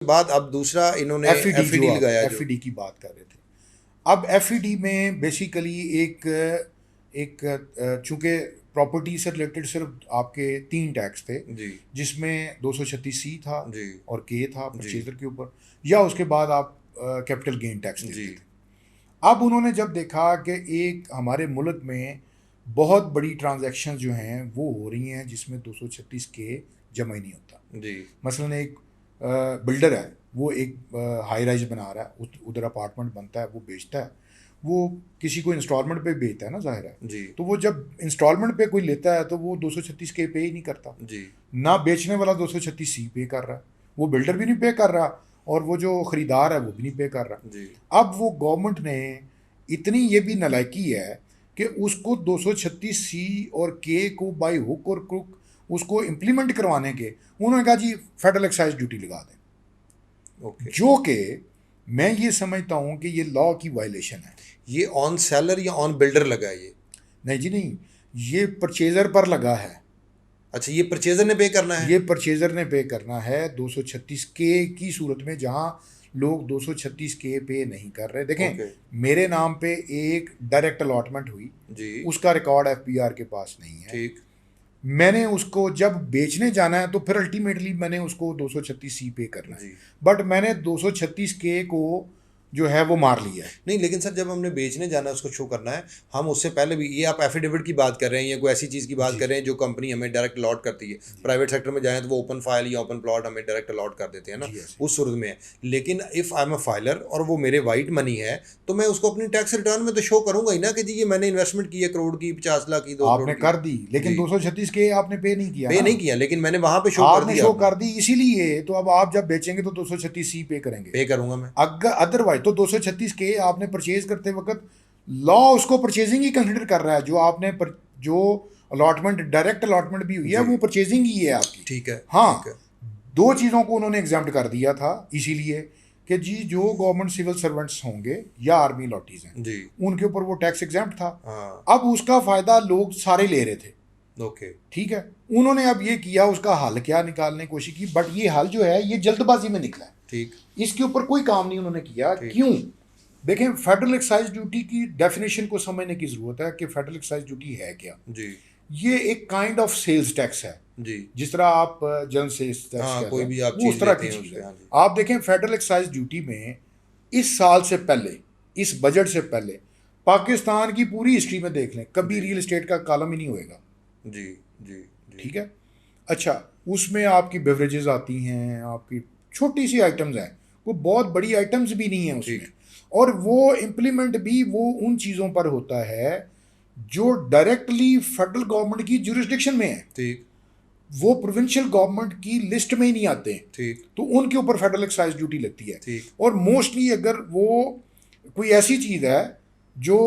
बाद अब दूसरा इन्होंने एफईडी लगाया, एफईडी की बात कर रहे थे। अब एफईडी में बेसिकली एक चूंकि प्रॉपर्टी से रिलेटेड सिर्फ आपके 3 टैक्स थे जी, जिसमें 236C था जी, और के था परचेजर के ऊपर, या उसके बाद आप कैपिटल गेन टैक्स देते थे। अब उन्होंने जब देखा कि एक हमारे मुल्क में बहुत बड़ी ट्रांजैक्शन जो हैं वो हो रही हैं जिसमें 236K जमा ही नहीं होता जी, मसलन एक बिल्डर है, वो एक हाई राइज बना रहा है, उधर अपार्टमेंट बनता है, वो बेचता है, वो किसी को इंस्टॉलमेंट पे बेचता है ना, जाहिर है जी, तो वो जब इंस्टॉलमेंट पे कोई लेता है तो वो 236K पे ही नहीं करता जी, ना, बेचने वाला 236C पे कर रहा है, वो बिल्डर भी नहीं पे कर रहा और वो जो ख़रीदार है वो भी नहीं पे कर रहा। जी, अब वो गवर्नमेंट ने इतनी ये भी नालायकी है कि उसको 236C और के को बाई हुक और क्रुक उसको इम्प्लीमेंट करवाने के उन्होंने कहा जी फेडरल एक्साइज ड्यूटी लगा दें, ओके। जो कि मैं ये समझता हूँ कि ये लॉ की वायलेशन है। ये ऑन सेलर या ऑन बिल्डर लगा है ये? नहीं जी नहीं, ये परचेज़र पर लगा है। अच्छा, ये परचेजर ने पे करना है? ये परचेज़र ने पे करना है 236K की सूरत में, जहाँ लोग 236K पे नहीं कर रहे। देखें ओके, मेरे नाम पे एक डायरेक्ट अलॉटमेंट हुई, जी, उसका रिकॉर्ड FBR के पास नहीं है, ठीक, मैंने उसको जब बेचने जाना है तो फिर अल्टीमेटली मैंने उसको 236C पे करना है, जी। बट मैंने 236K को जो है वो मार लिया है। नहीं, लेकिन सर जब हमने बेचने जाना है उसको शो करना है, हम उससे पहले भी, ये आप एफिडेविट की बात कर रहे हैं या कोई ऐसी चीज़ की बात जी कर रहे हैं जो कंपनी हमें डायरेक्ट अलॉट करती है? प्राइवेट सेक्टर में जाएँ तो वो ओपन फाइल या ओपन प्लॉट हमें डायरेक्ट अलॉट कर देते हैं ना, जी ऐसे। उस सूरत में है। लेकिन if I am a filer और वो मेरे वाइट मनी है, तो मैं उसको अपनी टैक्स रिटर्न में तो शो करूँगा ही ना कि जी ये मैंने इन्वेस्टमेंट की है करोड़ की, 50 लाख की, 2 करोड़ आपने की। कर दी, लेकिन जी, 236K आपने पे नहीं किया पे ना, नहीं किया, लेकिन मैंने वहाँ पे शो कर आपने दिया। शो कर दी, इसीलिए तो अब आप जब बेचेंगे तो 236C पे करेंगे, पे करूँगा मैं। अगर अदरवाइज तो 236K आपने परचेज करते वक्त लॉ उसको परचेजिंग ही कंसिडर कर रहा है, जो आपने जो अलॉटमेंट डायरेक्ट अलॉटमेंट भी हुई है जी, वो परचेजिंग ही है आपकी। ठीक है, हाँ, ठीक है। 2 चीज़ों को उन्होंने एग्जाम्प्ट कर दिया था, इसीलिए कि जी जो गवर्नमेंट सिविल सर्वेंट्स होंगे या आर्मी लॉटीज हैं जी, उनके ऊपर वो टैक्स एग्जाम्प्ट था। हाँ, अब उसका फ़ायदा लोग सारे ले रहे थे, ओके, ठीक है, उन्होंने अब ये किया, उसका हल क्या निकालने की कोशिश की, बट ये हल जो है ये जल्दबाजी में निकला है, ठीक, इसके ऊपर कोई काम नहीं उन्होंने किया। ठीक, क्यों? देखें फेडरल एक्साइज ड्यूटी की डेफिनेशन को समझने की ज़रूरत है कि फेडरल एक्साइज ड्यूटी है क्या। जी, ये एक काइंड ऑफ सेल्स टैक्स है, जी, जिस तरह आप जनरल सेल्स टैक्स हाँ, कहते कोई हैं भी आप वो उस चीज़ तरह लेते की हैं चीज़ उसपे, है। हाँ जी, आप देखें फेडरल एक्साइज ड्यूटी में इस साल से पहले, इस बजट से पहले पाकिस्तान की पूरी हिस्ट्री में देख लें, कभी जी, रियल एस्टेट का कॉलम ही नहीं होएगा, जी, जी, जी, ठीक है। अच्छा, उसमें आपकी बेवरेजेस आती हैं, आपकी छोटी सी आइटम्स हैं, वो बहुत बड़ी आइटम्स भी नहीं है उसमें, ठीक, और वो इम्प्लीमेंट भी वो उन चीज़ों पर होता है जो डायरेक्टली फेडरल गवर्नमेंट की जुरिस्डिक्शन में है, ठीक, वो प्रोविंशियल गवर्नमेंट की लिस्ट में ही नहीं आते हैं, ठीक, तो उनके ऊपर फेडरल एक्साइज ड्यूटी लगती है। ठीक, और मोस्टली अगर वो कोई ऐसी चीज़ है जो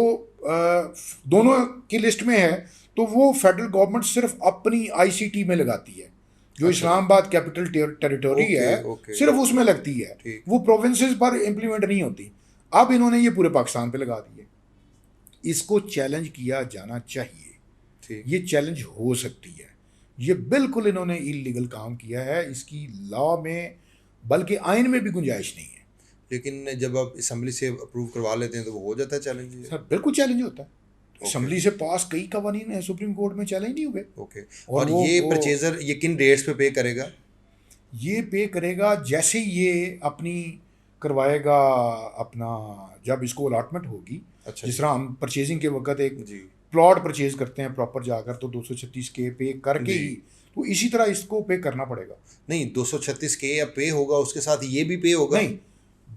दोनों की लिस्ट में है तो वो फेडरल गवर्नमेंट सिर्फ अपनी आईसीटी में लगाती है, जो अच्छा, इस्लामाबाद कैपिटल टेरिटोरी ओके, है ओके, सिर्फ ओके, उसमें लगती है, ठीक, वो प्रोविंसेस पर इम्प्लीमेंट नहीं होती। अब इन्होंने ये पूरे पाकिस्तान पे लगा दिए, इसको चैलेंज किया जाना चाहिए, ठीक, ये चैलेंज हो सकती है, ये बिल्कुल इन्होंने इलीगल काम किया है, इसकी लॉ में बल्कि आइन में भी गुंजाइश नहीं है। लेकिन जब आप असेंबली से अप्रूव करवा लेते हैं तो वो हो जाता है चैलेंज ये? सर बिल्कुल चैलेंज होता है, ओके, असेंबली से पास कई कवानीन है, सुप्रीम कोर्ट में चैलेंज नहीं हुए। ओके। और और ये परचेजर ये किन रेट्स पे करेगा? ये पे करेगा जैसे ये अपनी करवाएगा, अपना जब इसको अलॉटमेंट होगी, अच्छा जिस जी, तरह हम परचेजिंग के वक्त एक जी, प्लॉट परचेज करते हैं प्रॉपर जाकर तो 236K पे करके जी, ही, तो इसी तरह इसको पे करना पड़ेगा। नहीं 236K या पे होगा, उसके साथ ये भी पे होगा? नहीं,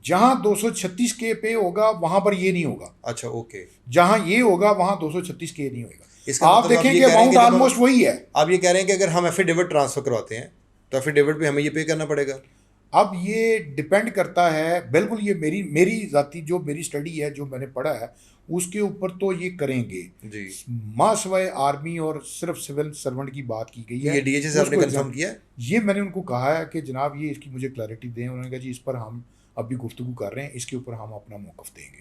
जहाँ 236K पे होगा वहाँ पर ये नहीं होगा, अच्छा, ओके। जहाँ ये होगा वहाँ 236K नहीं होगा। इसका आप मतलब आप देखें ये कि कह रहे हैं अमाउंट कि जब हम, ऑलमोस्ट वही है। आप ये कह रहे हैं कि अगर हम एफिडेविट ट्रांसफर करवाते हैं तो एफिडेविट पे हमें ये पे करना पड़ेगा? अब ये डिपेंड करता है, बिल्कुल ये मेरी ज़ाती जो मेरी स्टडी है, जो मैंने पढ़ा है उसके ऊपर तो ये करेंगे। जी, माँ सवाए आर्मी और सिर्फ सिविल सर्वेंट की बात की गई है, ये डीएचए से आपने उसको कंफर्म किया है? ये मैंने उनको कहा है कि जनाब ये इसकी मुझे क्लैरिटी दें, उन्होंने कहा जी इस पर हम अभी गुफ्तगू कर रहे हैं, इसके ऊपर हम अपना मौक़िफ़ देंगे।